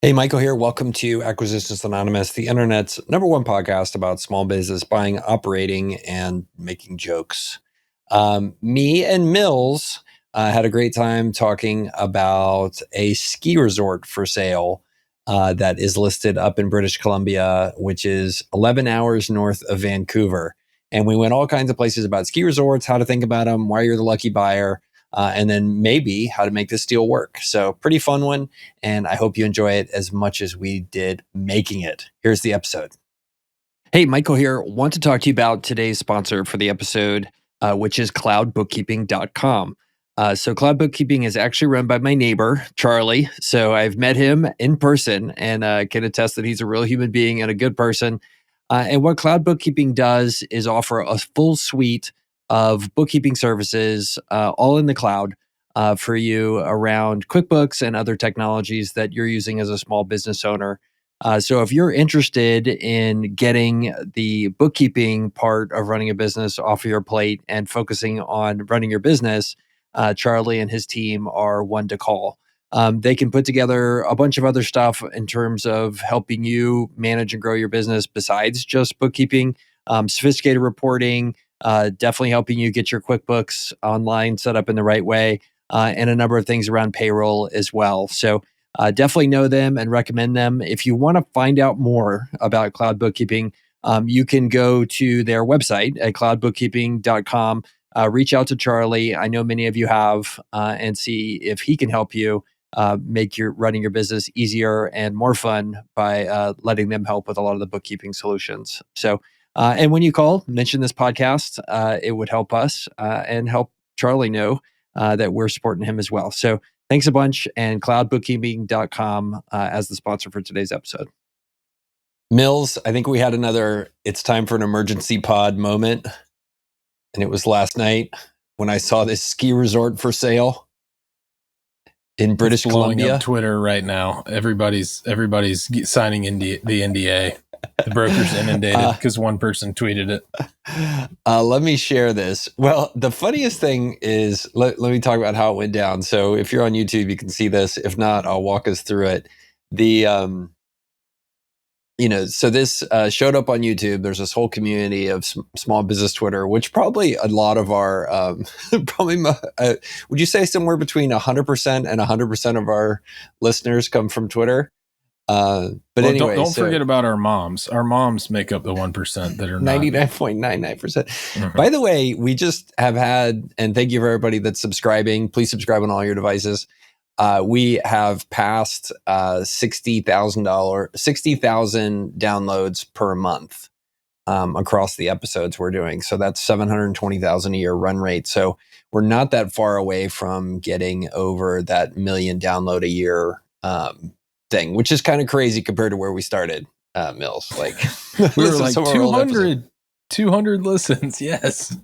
Hey, Michael here. Welcome to Acquisitions Anonymous, the internet's #1 podcast about small business buying, operating, and making jokes. Me and Mills had a great time talking about a ski resort for sale that is listed up in British Columbia, which is 11 hours north of Vancouver. And we went all kinds of places about ski resorts, how to think about them, why you're the lucky buyer, and then maybe how to make this deal work. So pretty fun one. And I hope you enjoy it as much as we did making it. Here's the episode. Hey, Michael here. Want to talk to you about today's sponsor for the episode, which is CloudBookkeeping.com. So Cloud Bookkeeping is actually run by my neighbor, Charlie. So I've met him in person and can attest that he's a real human being and a good person. And what Cloud Bookkeeping does is offer a full suite of bookkeeping services, all in the cloud, for you around QuickBooks and other technologies that you're using as a small business owner. So if you're interested in getting the bookkeeping part of running a business off of your plate and focusing on running your business, Charlie and his team are one to call. They can put together a bunch of other stuff in terms of helping you manage and grow your business besides just bookkeeping, sophisticated reporting, definitely helping you get your QuickBooks online set up in the right way, and a number of things around payroll as well. So definitely know them and recommend them. If you want to find out more about Cloud Bookkeeping, you can go to their website at cloudbookkeeping.com. Reach out to Charlie. I know many of you have, and see if he can help you make your running your business easier and more fun by letting them help with a lot of the bookkeeping solutions. So, and when you call, mention this podcast. It would help us and help Charlie know that we're supporting him as well. So thanks a bunch, and cloudbookkeeping.com as the sponsor for today's episode. Mills, I think we had another it's time for an emergency pod moment. And it was last night when I saw this ski resort for sale in British Columbia. Up Twitter right now. Everybody's signing the NDA. The broker's inundated because one person tweeted it. Let me share this. Well, the funniest thing is, let me talk about how it went down. So if you're on YouTube, you can see this. If not, I'll walk us through it. So this showed up on YouTube. There's this whole community of small business Twitter, which probably a lot of our, would you say somewhere between 100% and 100% of our listeners come from Twitter? But anyway, don't forget about our moms. Our moms make up the 1% that are 99.99%. Mm-hmm. By the way, we just have had, and thank you for everybody that's subscribing. Please subscribe on all your devices. We have passed 60,000 downloads per month across the episodes we're doing. So that's 720,000 a year run rate. So we're not that far away from getting over that million download a year thing, which is kind of crazy compared to where we started, Mills. Like we were like 200 listens. Yes.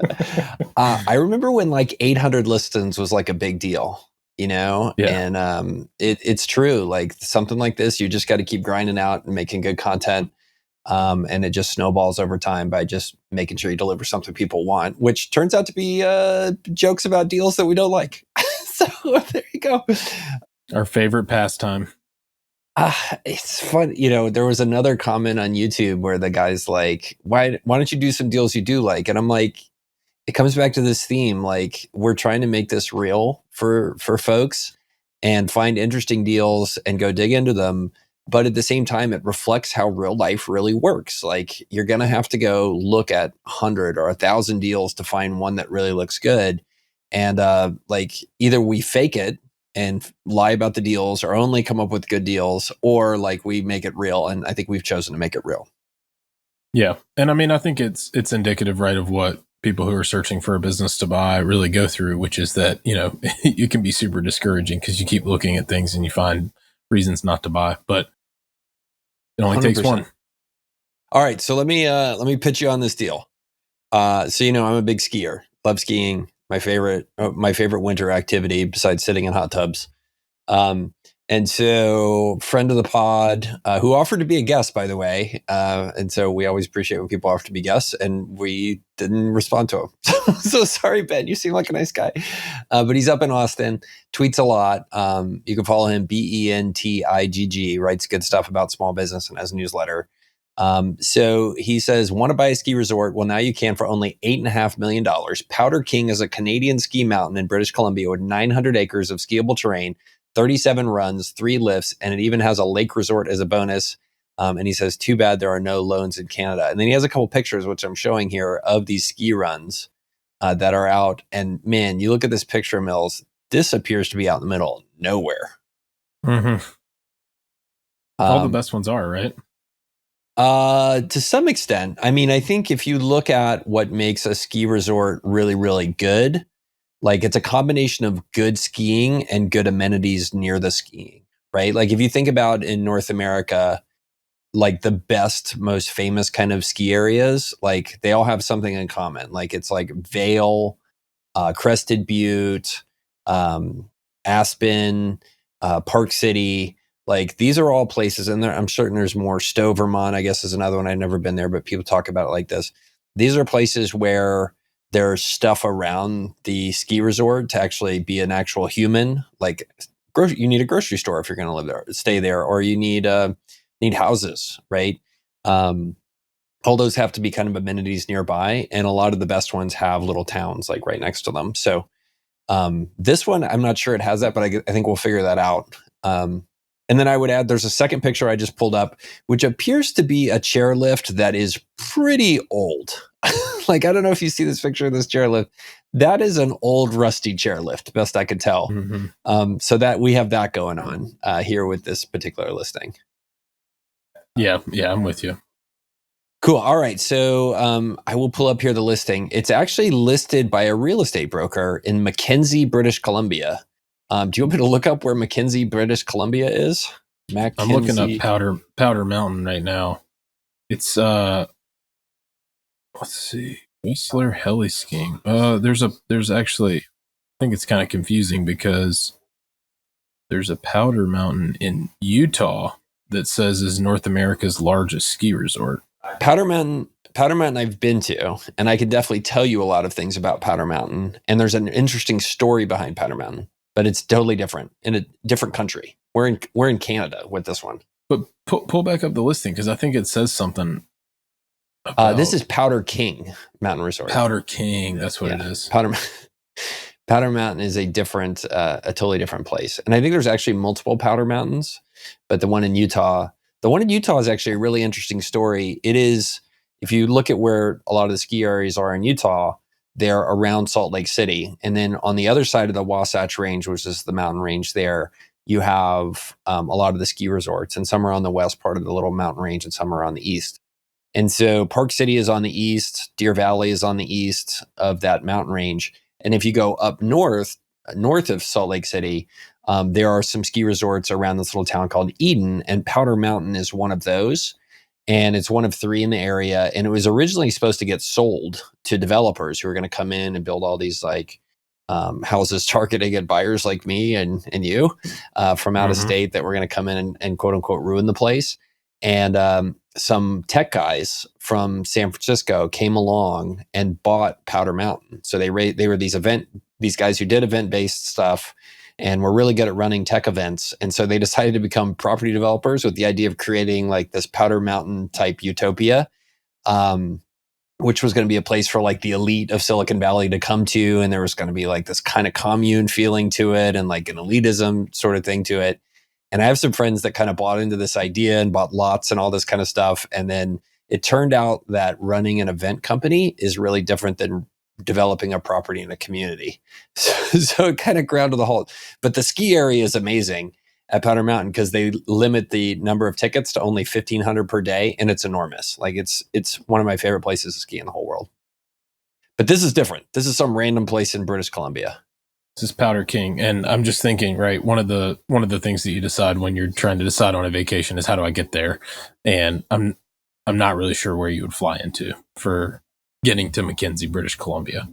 I remember when like 800 listens was like a big deal. Yeah. And it's true. Like something like this, you just got to keep grinding out and making good content. And it just snowballs over time by just making sure you deliver something people want, which turns out to be jokes about deals that we don't like. So there you go. Our favorite pastime. It's fun. There was another comment on YouTube where the guy's like, why don't you do some deals you do like? And I'm like, it comes back to this theme. Like, we're trying to make this real for folks and find interesting deals and go dig into them. But at the same time, it reflects how real life really works. Like, you're going to have to go look at 100 or 1,000 deals to find one that really looks good. And like, either we fake it and lie about the deals or only come up with good deals, or like we make it real. And I think we've chosen to make it real. Yeah. And I mean, I think it's indicative, right, of what people who are searching for a business to buy really go through, which is that, it can be super discouraging because you keep looking at things and you find reasons not to buy, but it only 100%. Takes one. All right. So let me pitch you on this deal. So, I'm a big skier, love skiing. My favorite winter activity besides sitting in hot tubs. And so, friend of the pod, who offered to be a guest, by the way. And so we always appreciate when people offer to be guests, and we didn't respond to him. So sorry, Ben. You seem like a nice guy. But he's up in Austin, tweets a lot. You can follow him, BENTIGG, writes good stuff about small business and has a newsletter. So he says, want to buy a ski resort? Well, now you can for only $8.5 million. Powder King is a Canadian ski mountain in British Columbia with 900 acres of skiable terrain, 37 runs, 3 lifts, and it even has a lake resort as a bonus. And he says, too bad there are no loans in Canada. And then he has a couple pictures, which I'm showing here, of these ski runs that are out. And man, you look at this picture, Mills, this appears to be out in the middle of nowhere. Mm-hmm. All the best ones are, right? To some extent. I mean, I think if you look at what makes a ski resort really, really good, like it's a combination of good skiing and good amenities near the skiing, right? Like if you think about in North America, like the best, most famous kind of ski areas, like they all have something in common. Like it's like Vail, Crested Butte, Aspen, Park City. Like these are all places, and I'm certain there's more. Stowe, Vermont, I guess, is another one. I've never been there, but people talk about it like this. These are places where there's stuff around the ski resort to actually be an actual human. Like you need a grocery store if you're going to live there, stay there, or you need houses, right? All those have to be kind of amenities nearby, and a lot of the best ones have little towns like right next to them. So this one, I'm not sure it has that, but I think we'll figure that out. And then I would add, there's a second picture I just pulled up, which appears to be a chairlift that is pretty old. Like, I don't know if you see this picture of this chairlift. That is an old rusty chairlift, best I could tell. Mm-hmm. So that we have that going on here with this particular listing. Yeah, I'm with you. Cool. All right. So I will pull up here the listing. It's actually listed by a real estate broker in Mackenzie, British Columbia. Do you want me to look up where Mackenzie, British Columbia is? Mackenzie. I'm looking up Powder Mountain right now. It's let's see, Whistler heli skiing. There's actually, I think it's kind of confusing because there's a Powder Mountain in Utah that says is North America's largest ski resort. Powder Mountain I've been to, and I could definitely tell you a lot of things about Powder Mountain. And there's an interesting story behind Powder Mountain, but it's totally different in a different country. We're in Canada with this one. But pull back up the listing because I think it says something. This is Powder King Mountain Resort. Powder King, that's what it is. Powder Mountain is a totally different place. And I think there's actually multiple Powder Mountains, but the one in Utah is actually a really interesting story. It is, if you look at where a lot of the ski areas are in Utah, they're around Salt Lake City. And then on the other side of the Wasatch Range, which is the mountain range there, you have a lot of the ski resorts, and some are on the west part of the little mountain range and some are on the east. And so Park City is on the east, Deer Valley is on the east of that mountain range. And if you go up north of Salt Lake City, there are some ski resorts around this little town called Eden, and Powder Mountain is one of those. And it's one of 3 in the area. And it was originally supposed to get sold to developers who were going to come in and build all these like houses targeting at buyers like me and you from out of state that were going to come in and quote unquote ruin the place. And some tech guys from San Francisco came along and bought Powder Mountain. So they were these guys who did event-based stuff and were really good at running tech events. And so they decided to become property developers with the idea of creating like this Powder Mountain type utopia, which was going to be a place for like the elite of Silicon Valley to come to. And there was going to be like this kind of commune feeling to it and like an elitism sort of thing to it. And I have some friends that kind of bought into this idea and bought lots and all this kind of stuff. And then it turned out that running an event company is really different than developing a property in a community. So it kind of ground to the halt. But the ski area is amazing at Powder Mountain because they limit the number of tickets to only 1,500 per day. And it's enormous. Like it's one of my favorite places to ski in the whole world. But this is different. This is some random place in British Columbia. This is Powder King. And I'm just thinking, right, one of the things that you decide when you're trying to decide on a vacation is how do I get there? And I'm not really sure where you would fly into for getting to Mackenzie, British Columbia.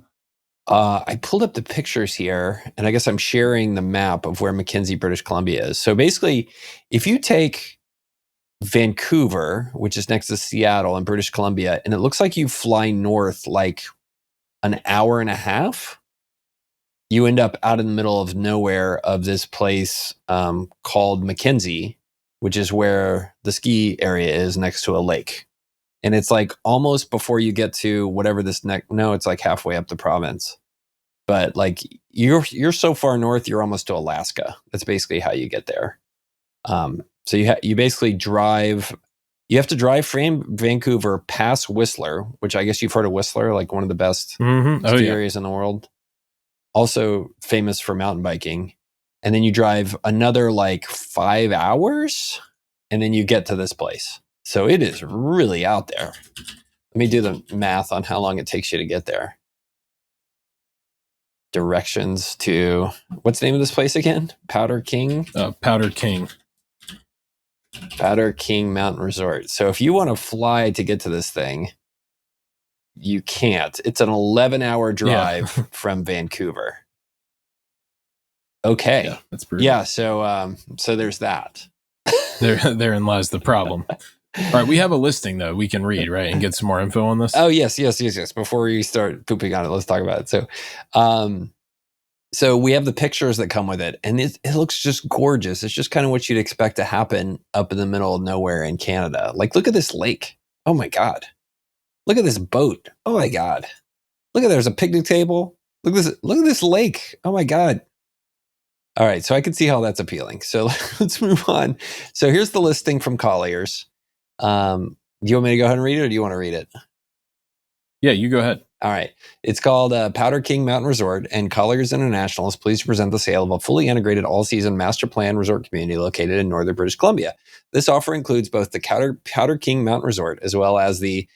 I pulled up the pictures here, and I guess I'm sharing the map of where Mackenzie, British Columbia is. So basically, if you take Vancouver, which is next to Seattle in British Columbia, and it looks like you fly north like an hour and a half, you end up out in the middle of nowhere of this place called Mackenzie, which is where the ski area is next to a lake. And it's like almost before you get to whatever this next, no, it's like halfway up the province. But like you're so far north, you're almost to Alaska. That's basically how you get there. So you basically drive. You have to drive from Vancouver past Whistler, which I guess you've heard of Whistler, like one of the best ski areas in the world. Also famous for mountain biking. And then you drive another like 5 hours, and then you get to this place. So it is really out there. Let me do the math on how long it takes you to get there. Directions to, what's the name of this place again? Powder King? Powder King. Powder King Mountain Resort. So if you want to fly to get to this thing, you can't. It's an 11-hour drive from Vancouver. Okay. Yeah, that's pretty. Yeah, so there's that. Therein lies the problem. All right, we have a listing though we can read, right, and get some more info on this. Oh yes. Before we start pooping on it, let's talk about it. So we have the pictures that come with it, and it looks just gorgeous. It's just kind of what you'd expect to happen up in the middle of nowhere in Canada. Like, look at this lake. Oh my God. Look at this boat. Oh my God. Look at, there's a picnic table. Look at this lake. Oh my God. All right, so I can see how that's appealing. So let's move on. So here's the listing from Colliers. Do you want me to go ahead and read it, or do you want to read it? Yeah, you go ahead. All right. It's called Powder King Mountain Resort, and Colliers International is pleased to present the sale of a fully integrated all-season master plan resort community located in northern British Columbia. This offer includes both the Powder King Mountain Resort as well as the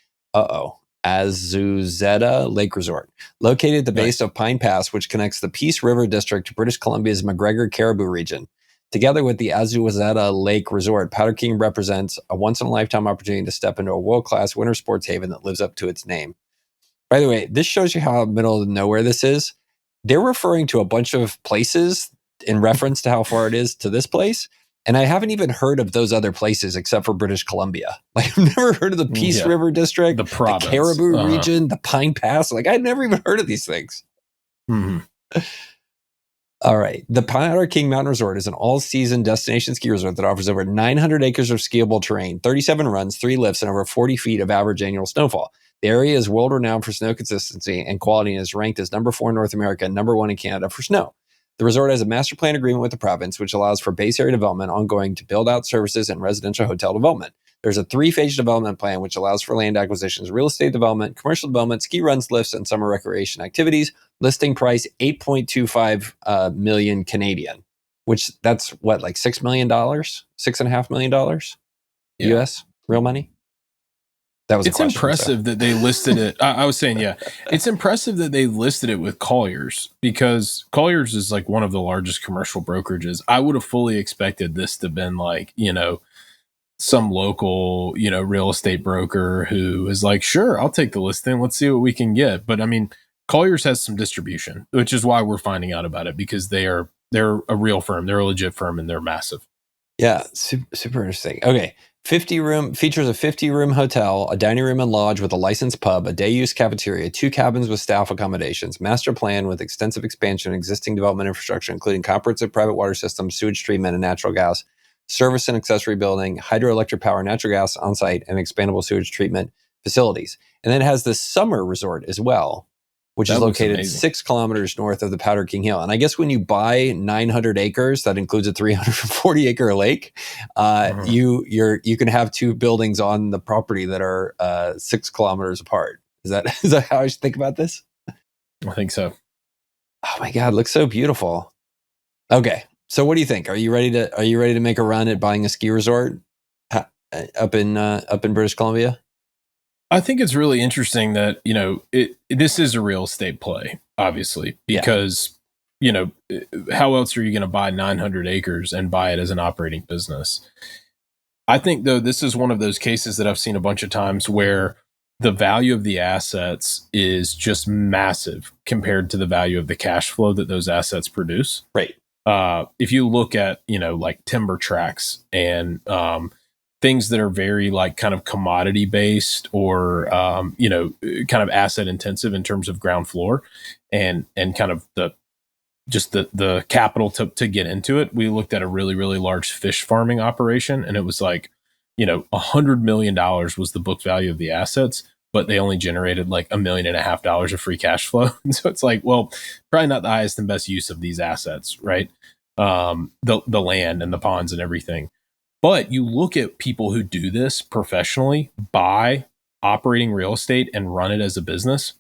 Azuzeta Lake Resort, located at the base of Pine Pass, which connects the Peace River District to British Columbia's McGregor Caribou region. Together with the Azuzeta Lake Resort, Powder King represents a once-in-a-lifetime opportunity to step into a world-class winter sports haven that lives up to its name. By the way, this shows you how middle of nowhere this is. They're referring to a bunch of places in reference to how far it is to this place. And I haven't even heard of those other places except for British Columbia. Like, I've never heard of the Peace River District, the Caribou region, the Pine Pass. Like, I'd never even heard of these things. Mm-hmm. All right. The Powder King Mountain Resort is an all-season destination ski resort that offers over 900 acres of skiable terrain, 37 runs, 3 lifts, and over 40 feet of average annual snowfall. The area is world-renowned for snow consistency and quality and is ranked as number 4 in North America and number 1 in Canada for snow. The resort has a master plan agreement with the province, which allows for base area development ongoing to build out services and residential hotel development. There's a 3-phase development plan, which allows for land acquisitions, real estate development, commercial development, ski runs, lifts, and summer recreation activities. Listing price, 8.25 million Canadian, which that's what, like $6 million, $6.5 million US, real money. That was it's impressive that they listed it. I was saying, it's impressive that they listed it with Colliers, because Colliers is like one of the largest commercial brokerages. I would have fully expected this to have been like, some local, real estate broker who is like, sure, I'll take the listing. Let's see what we can get. But I mean, Colliers has some distribution, which is why we're finding out about it, because they're a real firm. They're a legit firm, and they're massive. Yeah. Super interesting. Okay. 50-room features a 50-room hotel, a dining room and lodge with a licensed pub, a day-use cafeteria, 2 cabins with staff accommodations, master plan with extensive expansion of existing development infrastructure, including comprehensive private water systems, sewage treatment, and natural gas, service and accessory building, hydroelectric power, natural gas on site, and expandable sewage treatment facilities. And then it has the summer resort as well, which is located 6 kilometers north of the Powder King Hill. And I guess when you buy 900 acres, that includes a 340 acre lake, you can have 2 buildings on the property that are 6 kilometers apart. Is that how I should think about this? I think so. Oh my God, it looks so beautiful. Okay. So what do you think? Are you ready to make a run at buying a ski resort up in British Columbia? I think it's really interesting that, this is a real estate play, obviously, because, how else are you going to buy 900 acres and buy it as an operating business? I think, though, this is one of those cases that I've seen a bunch of times where the value of the assets is just massive compared to the value of the cash flow that those assets produce. Right. If you look at, like timber tracts and things that are very like kind of commodity based or, kind of asset intensive in terms of ground floor and kind of the capital to get into it. We looked at a really, really large fish farming operation, and it was like, $100 million was the book value of the assets, but they only generated like $1.5 million of free cash flow. And so it's like, well, probably not the highest and best use of these assets, right? The land and the ponds and everything. But you look at people who do this professionally, buy operating real estate and run it as a business.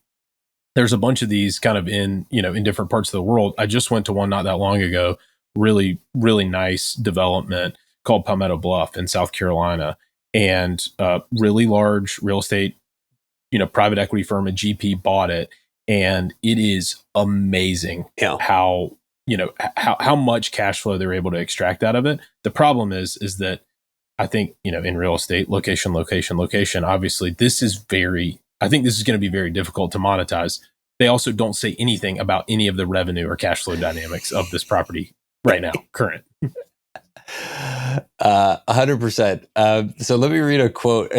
There's a bunch of these kind of in different parts of the world. I just went to one not that long ago, really, really nice development called Palmetto Bluff in South Carolina, and really large real estate, private equity firm, a GP bought it. And it is amazing how much cash flow they're able to extract out of it. The problem is that I think, in real estate, location, obviously I think this is going to be very difficult to monetize. They also don't say anything about any of the revenue or cash flow dynamics of this property right now, current. 100%. So let me read a quote.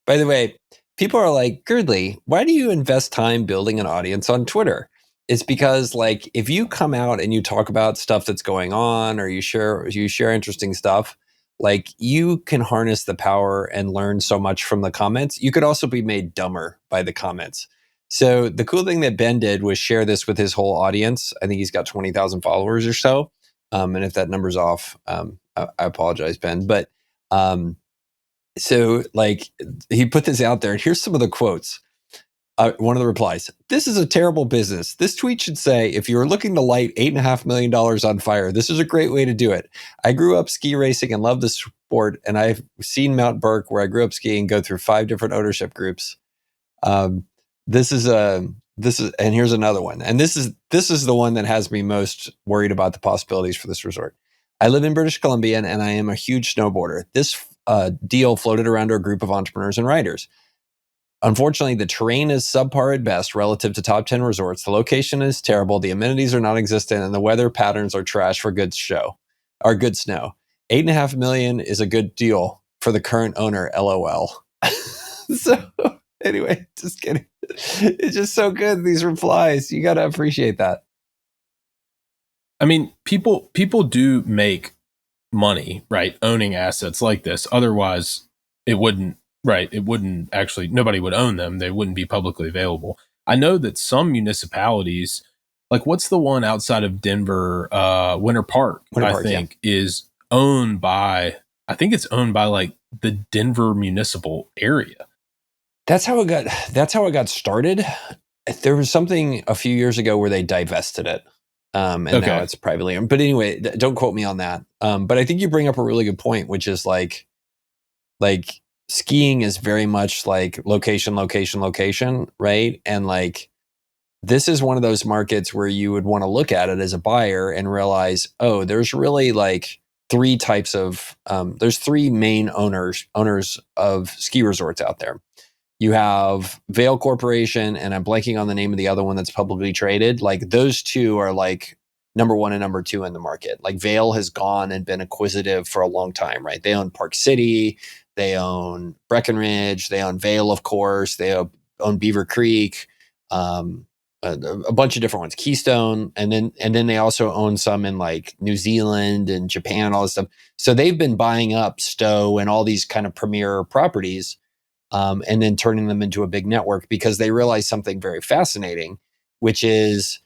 By the way, people are like, Girdley, why do you invest time building an audience on Twitter? It's because, like, if you come out and you talk about stuff that's going on, or you share interesting stuff, like, you can harness the power and learn so much from the comments. You could also be made dumber by the comments. So the cool thing that Ben did was share this with his whole audience. I think he's got 20,000 followers or so. And if that number's off, I apologize, Ben. But so, like, he put this out there, and here's some of the quotes. One of the replies: "This is a terrible business. This tweet should say, if you are looking to light $8.5 million on fire, this is a great way to do it. I grew up ski racing and love the sport, and I've seen Mount Burke, where I grew up skiing, go through 5 different ownership groups." This is, and here's another one. And this is the one that has me most worried about the possibilities for this resort. "I live in British Columbia, and I am a huge snowboarder. This deal floated around to a group of entrepreneurs and writers. Unfortunately, the terrain is subpar at best relative to top 10 resorts. The location is terrible. The amenities are non-existent, and the weather patterns are trash for good snow. $8.5 million is a good deal for the current owner, LOL." So anyway, just kidding. It's just so good, these replies. You got to appreciate that. I mean, people do make money, right, owning assets like this. Otherwise, it wouldn't actually, nobody would own them. They wouldn't be publicly available. I know that some municipalities, like, what's the one outside of Denver, Winter Park, is owned by, like the Denver municipal area. That's how it got started. There was something a few years ago where they divested it. Now it's privately owned. But anyway, don't quote me on that. But I think you bring up a really good point, which is like skiing is very much like location, right? And like, this is one of those markets where you would want to look at it as a buyer and realize, oh, there's really like 3 types of, there's 3 main owners of ski resorts out there. You have Vail Corporation, and I'm blanking on the name of the other one that's publicly traded. Like, those 2 are like number 1 and number 2 in the market. Like, Vail has gone and been acquisitive for a long time, right? They own Park City, they own Breckenridge, they own Vail, of course, they own Beaver Creek, a bunch of different ones, Keystone, and then they also own some in like New Zealand and Japan, all this stuff. So they've been buying up Stowe and all these kind of premier properties, and then turning them into a big network, because they realize something very fascinating, which is,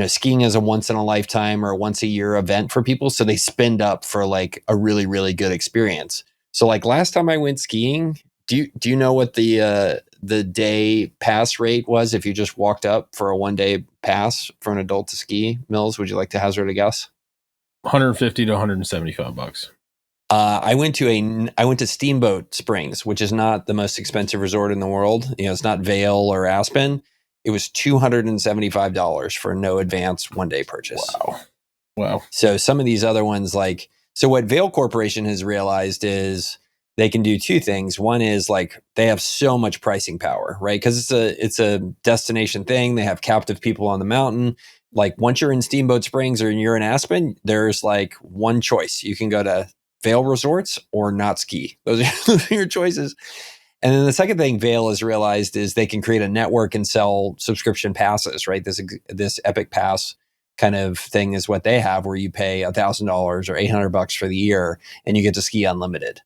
skiing is a once in a lifetime or a once a year event for people. So they spend up for like a really, really good experience. So like, last time I went skiing, do you know what the day pass rate was if you just walked up for a 1-day pass for an adult to ski? Mills, would you like to hazard a guess? $150 to $175. I went to Steamboat Springs, which is not the most expensive resort in the world. It's not Vail or Aspen. It was $275 for no advance 1-day purchase. Wow. So some of these other ones, like, so what Vail Corporation has realized is they can do two things. One is like they have so much pricing power, right? Because it's a destination thing. They have captive people on the mountain. Like once you're in Steamboat Springs or you're in Aspen, there's like one choice. You can go to Vail Resorts or not ski. Those are your choices. And then the second thing Vail has realized is they can create a network and sell subscription passes, right? This Epic Pass kind of thing is what they have, where you pay $1,000 or $800 for the year and you get to ski unlimited.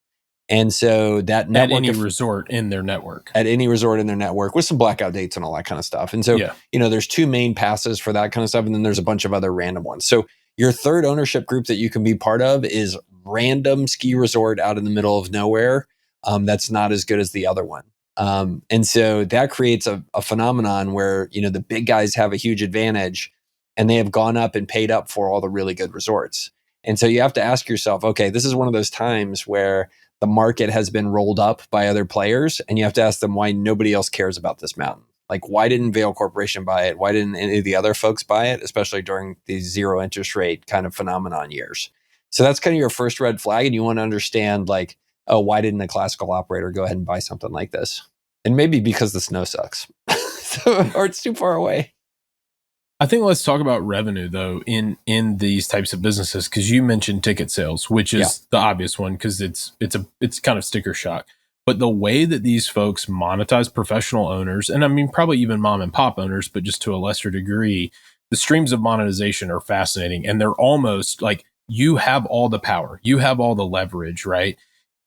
And so that network at any resort in their network, with some blackout dates and all that kind of stuff. And so, there's two main passes for that kind of stuff. And then there's a bunch of other random ones. So your third ownership group that you can be part of is random ski resort out in the middle of nowhere. That's not as good as the other one. And so that creates a phenomenon where, the big guys have a huge advantage and they have gone up and paid up for all the really good resorts. And so you have to ask yourself, okay, this is one of those times where the market has been rolled up by other players, and you have to ask them why nobody else cares about this mountain. Like, why didn't Vail Corporation buy it? Why didn't any of the other folks buy it, especially during these zero interest rate kind of phenomenon years? So that's kind of your first red flag, and you want to understand, like, oh, why didn't a classical operator go ahead and buy something like this? And maybe because the snow sucks or it's too far away. I think let's talk about revenue though in these types of businesses, because you mentioned ticket sales, which is the obvious one because it's kind of sticker shock. But the way that these folks monetize professional owners, and I mean probably even mom and pop owners, but just to a lesser degree, the streams of monetization are fascinating, and they're almost like you have all the power, you have all the leverage, right?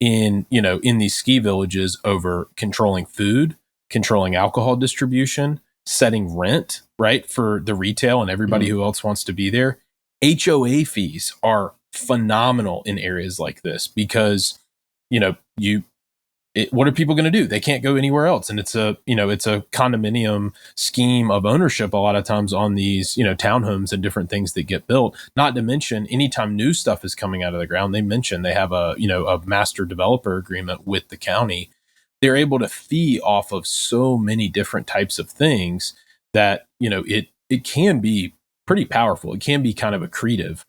In these ski villages over controlling food, controlling alcohol distribution, setting rent, right, for the retail and everybody who else wants to be there. HOA fees are phenomenal in areas like this because, what are people going to do? They can't go anywhere else. And it's a condominium scheme of ownership a lot of times on these, townhomes and different things that get built. Not to mention anytime new stuff is coming out of the ground, they mention they have a master developer agreement with the county. They're able to fee off of so many different types of things that, it can be pretty powerful. It can be kind of accretive.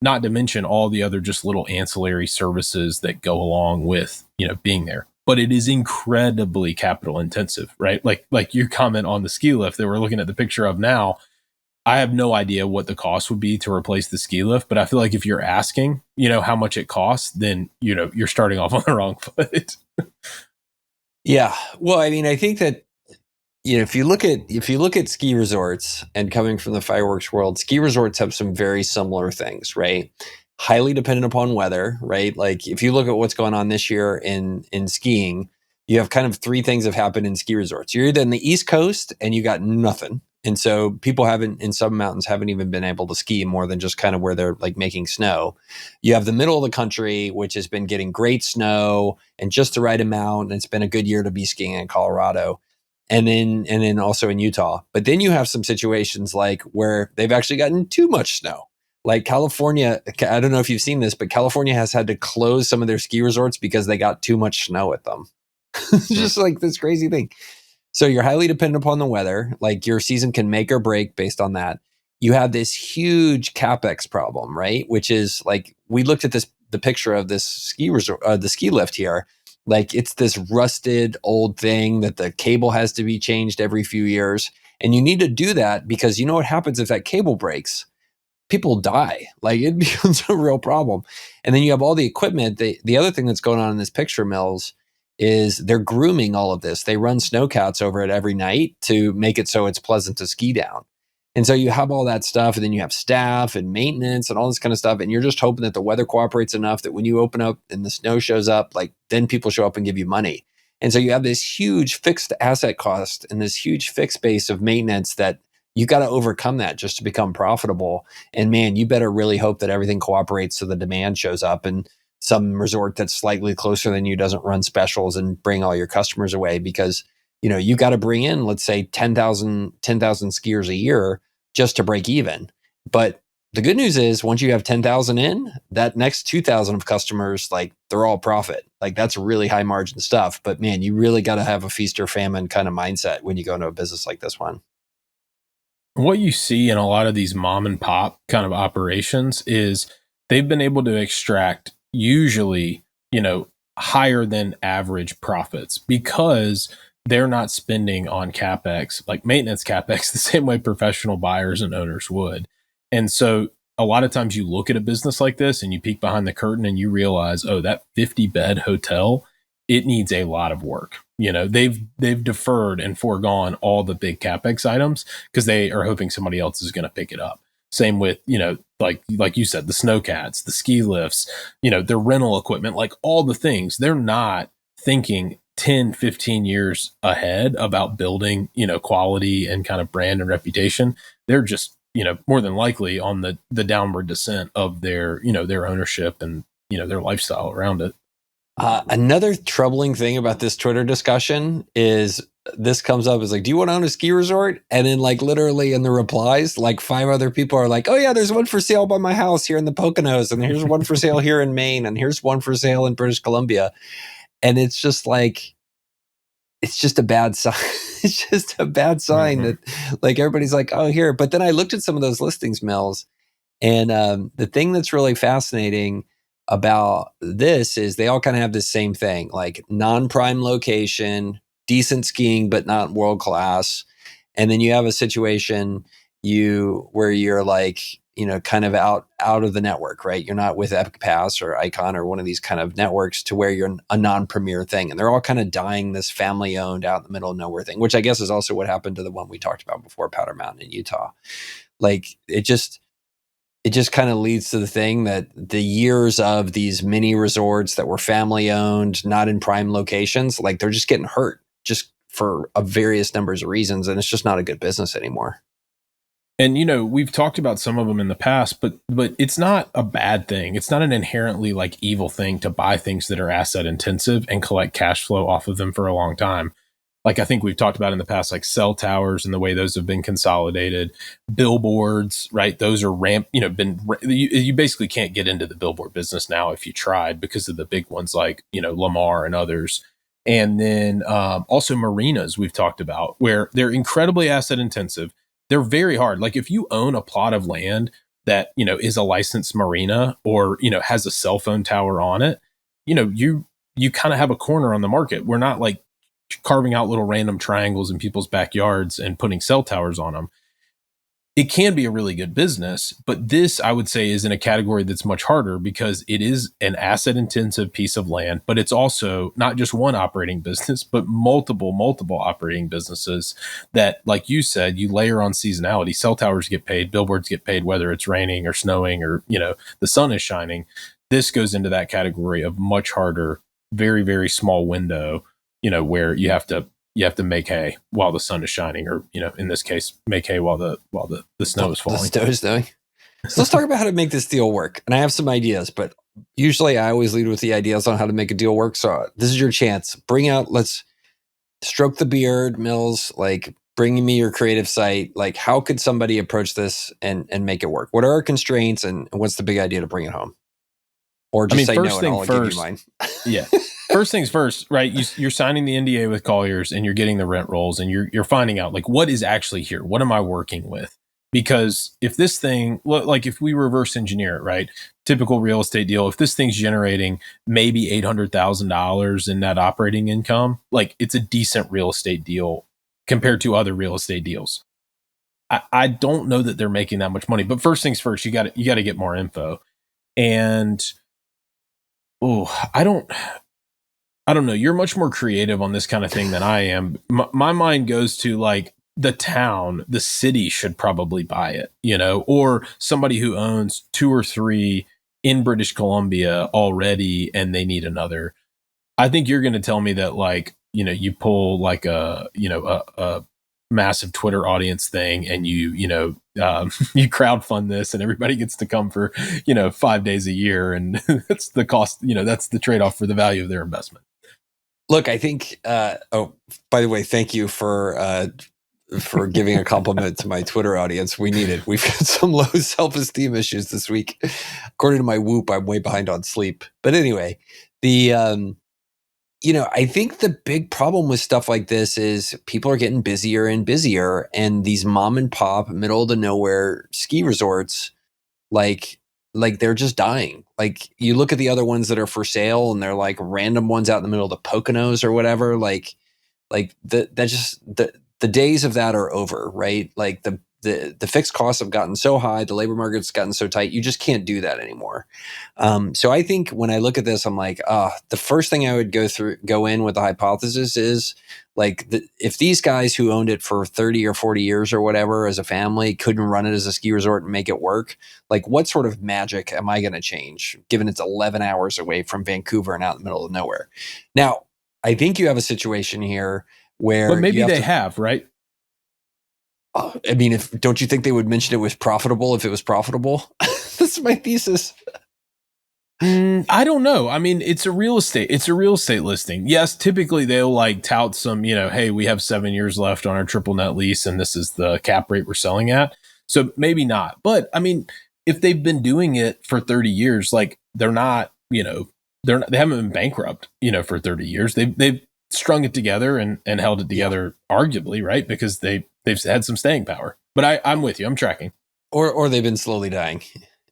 Not to mention all the other just little ancillary services that go along with, being there. But it is incredibly capital intensive, right? Like your comment on the ski lift that we're looking at the picture of now. I have no idea what the cost would be to replace the ski lift, but I feel like if you're asking, how much it costs, then, you're starting off on the wrong foot. Yeah. Well, I mean, I think that, if you look at ski resorts, and coming from the fireworks world, ski resorts have some very similar things, right? Highly dependent upon weather, right? Like if you look at what's going on this year in skiing, you have kind of three things have happened in ski resorts. You're either in the East Coast and you got nothing. And so people in some mountains haven't even been able to ski more than just kind of where they're like making snow. You have the middle of the country, which has been getting great snow and just the right amount. And it's been a good year to be skiing in Colorado. And then also in Utah. But then you have some situations like where they've actually gotten too much snow. Like California, I don't know if you've seen this, but California has had to close some of their ski resorts because they got too much snow at them. It's just like this crazy thing. So you're highly dependent upon the weather. Like your season can make or break based on that. You have this huge CapEx problem, right? Which is like, we looked at the picture of this ski resort, the ski lift here. Like it's this rusted old thing that the cable has to be changed every few years. And you need to do that because you know what happens if that cable breaks? People die. Like it becomes a real problem. And then you have all the equipment. The other thing that's going on in this picture, Mills, is they're grooming all of this. They run snowcats over it every night to make it so it's pleasant to ski down. And so you have all that stuff, and then you have staff and maintenance and all this kind of stuff. And you're just hoping that the weather cooperates enough that when you open up and the snow shows up, like then people show up and give you money. And so you have this huge fixed asset cost and this huge fixed base of maintenance that you got to overcome that just to become profitable. And man, you better really hope that everything cooperates so the demand shows up, and some resort that's slightly closer than you doesn't run specials and bring all your customers away, because you got to bring in, let's say 10,000 skiers a year just to break even. But the good news is once you have 10,000 in, that next 2,000 of customers, like they're all profit. Like that's really high margin stuff. But man, you really got to have a feast or famine kind of mindset when you go into a business like this one. What you see in a lot of these mom and pop kind of operations is they've been able to extract usually, higher than average profits because they're not spending on CapEx, like maintenance CapEx, the same way professional buyers and owners would. And so a lot of times you look at a business like this and you peek behind the curtain and you realize, oh, that 50-bed hotel, it needs a lot of work. They've deferred and foregone all the big CapEx items because they are hoping somebody else is going to pick it up. Same with, like you said, the snowcats, the ski lifts, their rental equipment, like all the things. They're not thinking 10, 15 years ahead about building, quality and kind of brand and reputation. They're just, more than likely on the downward descent of their, their ownership and, their lifestyle around it. Another troubling thing about this Twitter discussion is this comes up as like, do you want to own a ski resort? And then like literally in the replies, like 5 other people are like, oh yeah, there's one for sale by my house here in the Poconos. And here's one for sale here in Maine. And here's one for sale in British Columbia. And it's just like, it's just a bad sign. It's just a bad sign that like everybody's like, oh, here. But then I looked at some of those listings, Mills. And the thing that's really fascinating about this is they all kind of have the same thing, like non-prime location, decent skiing, but not world class. And then you have a situation where you're like, kind of out of the network, right? You're not with Epic Pass or Icon or one of these kind of networks to where you're a non-premier thing. And they're all kind of dying this family-owned out in the middle of nowhere thing, which I guess is also what happened to the one we talked about before, Powder Mountain in Utah. Like it just kind of leads to the thing that the years of these mini resorts that were family owned, not in prime locations, like they're just getting hurt just for various numbers of reasons. And it's just not a good business anymore. And, we've talked about some of them in the past, but it's not a bad thing. It's not an inherently like evil thing to buy things that are asset intensive and collect cash flow off of them for a long time. Like I think we've talked about in the past, like cell towers and the way those have been consolidated, billboards, right? Those are you basically can't get into the billboard business now if you tried because of the big ones like, Lamar and others. And then also marinas we've talked about where they're incredibly asset intensive. They're very hard. Like if you own a plot of land that, is a licensed marina or, has a cell phone tower on it, you kind of have a corner on the market. We're not like carving out little random triangles in people's backyards and putting cell towers on them. It can be a really good business, but this I would say is in a category that's much harder because it is an asset intensive piece of land, but it's also not just one operating business, but multiple operating businesses that, like you said, you layer on seasonality. Cell towers get paid, billboards get paid, whether it's raining or snowing or, the sun is shining. This goes into that category of much harder, very, very small window, where you have to make hay while the sun is shining, or, in this case, make hay while the snow is falling. The snow is snowing. So let's talk about how to make this deal work. And I have some ideas, but usually I always lead with the ideas on how to make a deal work. So this is your chance. Let's stroke the beard, Mills, like bring me your creative site. Like how could somebody approach this and make it work? What are our constraints and what's the big idea to bring it home? Or just say no and I'll give you mine. Yeah. First things first, right? You're signing the NDA with Colliers and you're getting the rent rolls and you're finding out like what is actually here. What am I working with? Because if this thing, like if we reverse engineer it, right? Typical real estate deal, if this thing's generating maybe $800,000 in net operating income, like it's a decent real estate deal compared to other real estate deals. I don't know that they're making that much money, but first things first, you got to get more info. And I don't know. You're much more creative on this kind of thing than I am. My mind goes to like the town, the city should probably buy it, or somebody who owns 2 or 3 in British Columbia already and they need another. I think you're going to tell me that like, you pull like a massive Twitter audience thing and you crowdfund this and everybody gets to come for, 5 days a year. And that's the cost, that's the trade-off for the value of their investment. Look, I think, by the way, thank you for giving a compliment to my Twitter audience. We need it. We've got some low self-esteem issues this week. According to my Whoop, I'm way behind on sleep. But anyway, I think the big problem with stuff like this is people are getting busier and busier, and these mom and pop, middle of the nowhere ski resorts, like like they're just dying. Like you look at the other ones that are for sale and they're like random ones out in the middle of the Poconos or whatever. Like the days of that are over, right? Like the fixed costs have gotten so high, the labor market's gotten so tight, you just can't do that anymore. So I think when I look at this, I'm like, the first thing I would go in with the hypothesis is like, if these guys who owned it for 30 or 40 years or whatever as a family couldn't run it as a ski resort and make it work, like what sort of magic am I going to change given it's 11 hours away from Vancouver and out in the middle of nowhere? Now, I think you have a situation here where, but maybe they have, right? I mean, don't you think they would mention it was profitable if it was profitable? That's my thesis. I don't know. I mean, it's a real estate listing. Yes, typically they'll like tout some, hey, we have 7 years left on our triple net lease and this is the cap rate we're selling at. So maybe not. But I mean, if they've been doing it for 30 years, like they're not, they haven't been bankrupt, for 30 years. They've strung it together and held it together, arguably, right? Because they've had some staying power. But I'm with you. I'm tracking. Or they've been slowly dying.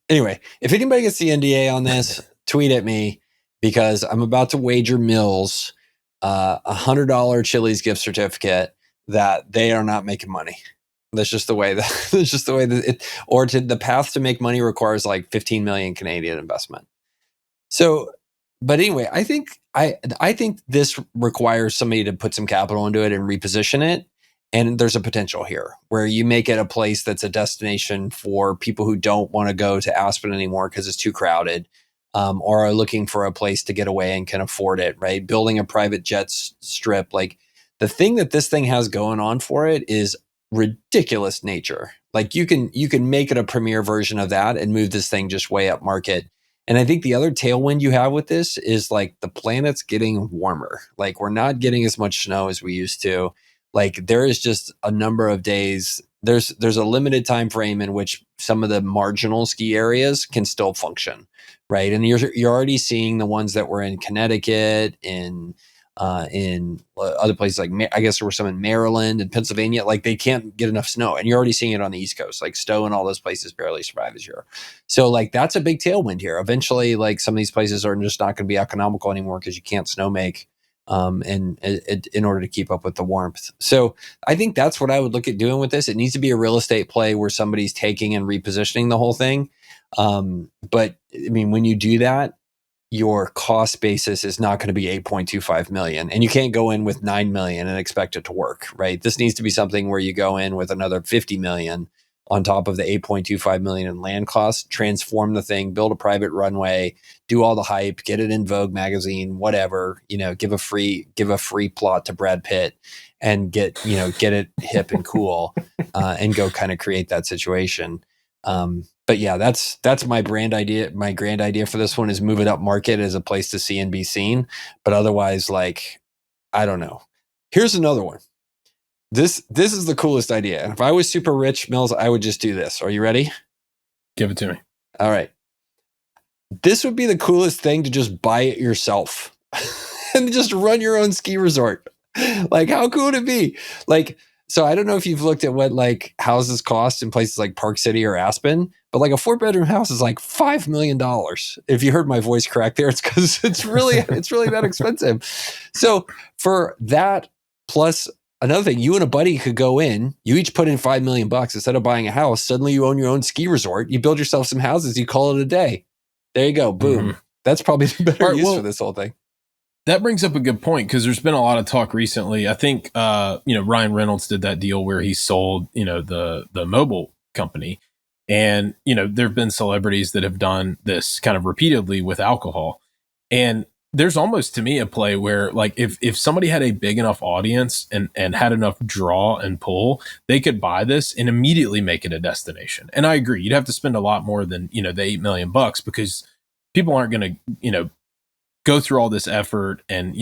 Anyway, if anybody gets the NDA on this, tweet at me, because I'm about to wager Mills $100 Chili's gift certificate that they are not making money. That's just the way the path to make money requires like 15 million Canadian investment. So, but anyway, I think this requires somebody to put some capital into it and reposition it. And there's a potential here where you make it a place that's a destination for people who don't want to go to Aspen anymore because it's too crowded, or are looking for a place to get away and can afford it, right? Building a private jet strip. Like the thing that this thing has going on for it is ridiculous nature. Like you can make it a premier version of that and move this thing just way up market. And I think the other tailwind you have with this is like the planet's getting warmer. Like we're not getting as much snow as we used to. Like there is just a number of days. There's a limited time frame in which some of the marginal ski areas can still function, right? And you're already seeing the ones that were in Connecticut, in other places like I guess there were some in Maryland and Pennsylvania. Like they can't get enough snow, and you're already seeing it on the East Coast. Like Stowe and all those places barely survive this year. So like that's a big tailwind here. Eventually, like some of these places are just not going to be economical anymore because you can't snow make. And in order to keep up with the warmth. So I think that's what I would look at doing with this. It needs to be a real estate play where somebody's taking and repositioning the whole thing. But I mean, when you do that, your cost basis is not going to be 8.25 million, and you can't go in with 9 million and expect it to work, right? This needs to be something where you go in with another 50 million on top of the 8.25 million in land costs, transform the thing, build a private runway, do all the hype, get it in Vogue magazine, whatever, give a free plot to Brad Pitt and get it hip and cool, and go kind of create that situation. But yeah, that's my brand idea. My grand idea for this one is move it up market as a place to see and be seen. But otherwise, like, I don't know. Here's another one. This is the coolest idea. And if I was super rich, Mills, I would just do this. Are you ready? Give it to me. All right. This would be the coolest thing to just buy it yourself and just run your own ski resort. Like, how cool would it be? Like, so I don't know if you've looked at what like houses cost in places like Park City or Aspen, but like a 4-bedroom house is like $5 million. If you heard my voice crack there, it's because it's really that expensive. So for that, plus another thing, you and a buddy could go in, you each put in $5 million instead of buying a house. Suddenly you own your own ski resort. You build yourself some houses, you call it a day. There you go. Boom. Mm-hmm. That's probably the better use for this whole thing. That brings up a good point because there's been a lot of talk recently. I think, Ryan Reynolds did that deal where he sold, the mobile company. And, there've been celebrities that have done this kind of repeatedly with alcohol. And there's almost to me a play where like if somebody had a big enough audience and had enough draw and pull, they could buy this and immediately make it a destination. And I agree, you'd have to spend a lot more than, the $8 million because people aren't going to, go through all this effort and,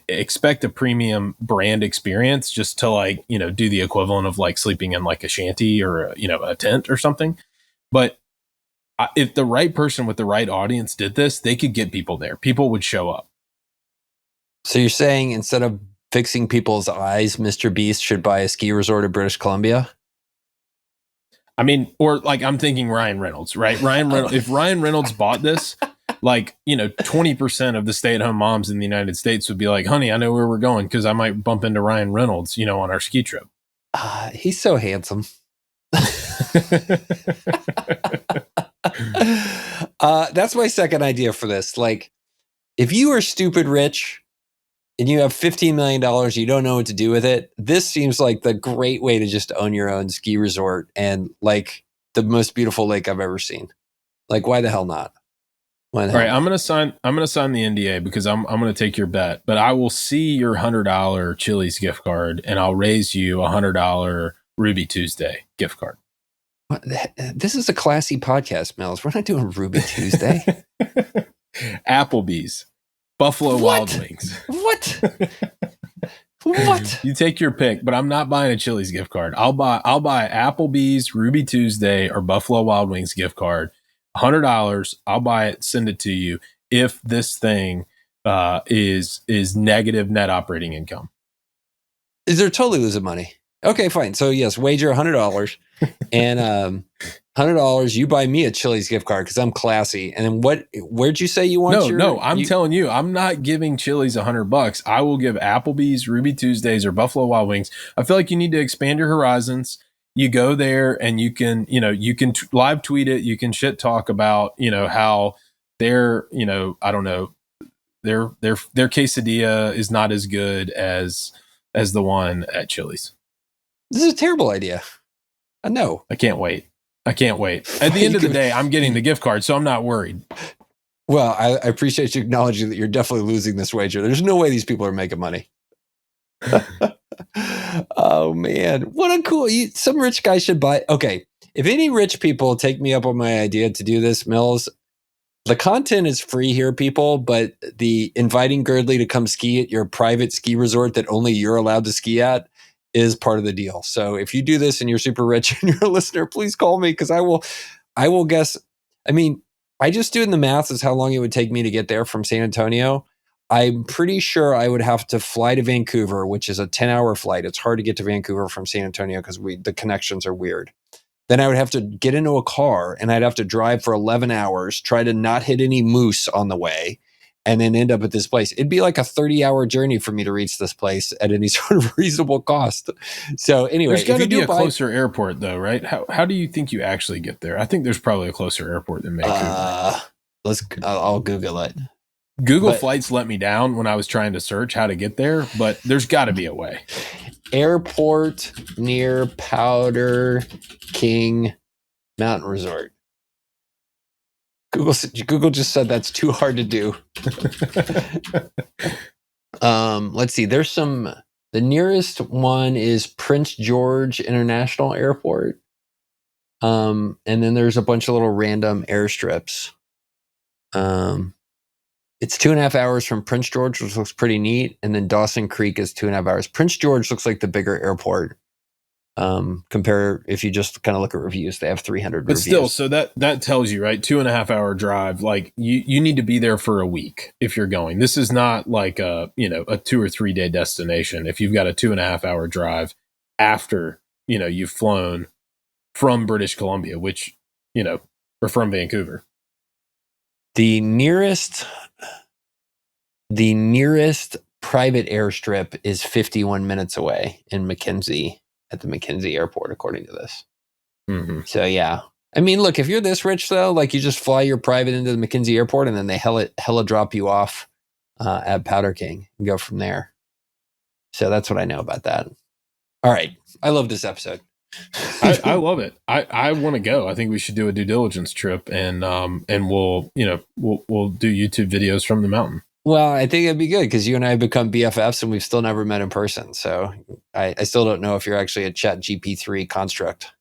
expect a premium brand experience just to like, do the equivalent of like sleeping in like a shanty or, a tent or something. But if the right person with the right audience did this, they could get people there. People would show up. So you're saying instead of fixing people's eyes, Mr. Beast should buy a ski resort in British Columbia? I mean, or like I'm thinking Ryan Reynolds, right? If Ryan Reynolds bought this, like, 20% of the stay-at-home moms in the United States would be like, honey, I know where we're going because I might bump into Ryan Reynolds, on our ski trip. He's so handsome. That's my second idea for this. Like, if you are stupid rich and you have $15 million, you don't know what to do with it, this seems like the great way to just own your own ski resort and like the most beautiful lake I've ever seen. Like, why the hell not? All right, I'm gonna sign the NDA because I'm gonna take your bet, but I will see your $100 Chili's gift card and I'll raise you a $100 Ruby Tuesday gift card. This is a classy podcast, Mills. We're not doing Ruby Tuesday. Applebee's, Buffalo Wild Wings. What? What? You take your pick, but I'm not buying a Chili's gift card. I'll buy Applebee's, Ruby Tuesday, or Buffalo Wild Wings gift card. $100. I'll buy it, send it to you if this thing is negative net operating income. They're totally losing money. Okay, fine. So yes, wager $100 and $100. You buy me a Chili's gift card because I'm classy. And then where'd you say you want? I'm telling you, I'm not giving Chili's $100. I will give Applebee's, Ruby Tuesdays, or Buffalo Wild Wings. I feel like you need to expand your horizons. You go there and you can live tweet it. You can shit talk about, how their, I don't know, their quesadilla is not as good as the one at Chili's. This is a terrible idea. I know. I can't wait. At the end of the day, I'm getting the gift card, so I'm not worried. Well, I appreciate you acknowledging that you're definitely losing this wager. There's no way these people are making money. Oh, man. What a cool... some rich guy should buy... Okay, if any rich people take me up on my idea to do this, Mills, the content is free here, people, but the inviting Girdley to come ski at your private ski resort that only you're allowed to ski at is part of the deal. So if you do this and you're super rich and you're a listener, please call me because I will guess. I mean, I just doing the math is how long it would take me to get there from San Antonio. I'm pretty sure I would have to fly to Vancouver, which is a 10-hour flight. It's hard to get to Vancouver from San Antonio because the connections are weird. Then I would have to get into a car and I'd have to drive for 11 hours, try to not hit any moose on the way, and then end up at this place. It'd be like a 30-hour journey for me to reach this place at any sort of reasonable cost. So anyway, there's got to be a closer airport, though, right? How do you think you actually get there? I think there's probably a closer airport than Vancouver. I'll Google it. Google Flights let me down when I was trying to search how to get there, but there's got to be a way. Airport near Powder King Mountain Resort. Google just said that's too hard to do. Let's see. The nearest one is Prince George International Airport. And then there's a bunch of little random airstrips. It's 2.5 hours from Prince George, which looks pretty neat. And then Dawson Creek is 2.5 hours. Prince George looks like the bigger airport. Compare if you just kind of look at reviews, they have 300 but reviews. Still, so that tells you, right? 2.5 hour drive. Like you need to be there for a week if you're going. This is not like a 2 or 3 day destination. If you've got a 2.5 hour drive after, you've flown from British Columbia, which, or from Vancouver. The nearest private airstrip is 51 minutes away in McKenzie. At the McKenzie airport, according to this. Mm-hmm. So, yeah. I mean, look, if you're this rich, though, like you just fly your private into the McKenzie airport and then they hella drop you off at Powder King and go from there. So that's what I know about that. All right. I love this episode. I love it. I want to go. I think we should do a due diligence trip and we'll do YouTube videos from the mountain. Well, I think it'd be good because you and I have become BFFs and we've still never met in person. So I still don't know if you're actually a ChatGPT construct.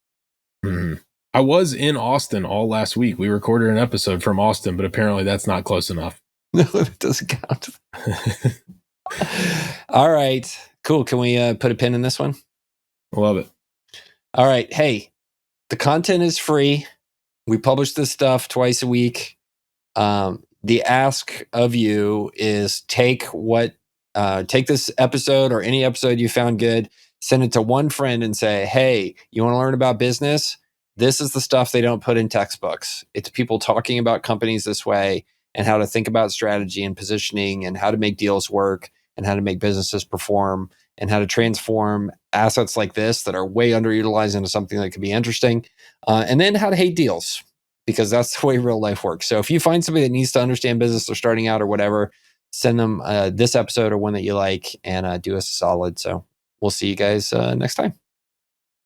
Mm-hmm. I was in Austin all last week. We recorded an episode from Austin, but apparently that's not close enough. No, it doesn't count. All right. Cool. Can we put a pin in this one? Love it. All right. Hey, the content is free. We publish this stuff twice a week. The ask of you is take this episode or any episode you found good, send it to one friend and say, hey, you want to learn about business? This is the stuff they don't put in textbooks. It's people talking about companies this way and how to think about strategy and positioning and how to make deals work and how to make businesses perform and how to transform assets like this that are way underutilized into something that could be interesting. And then how to hate deals, because that's the way real life works. So if you find somebody that needs to understand business, they're starting out or whatever, send them this episode or one that you like and do us a solid. So we'll see you guys next time.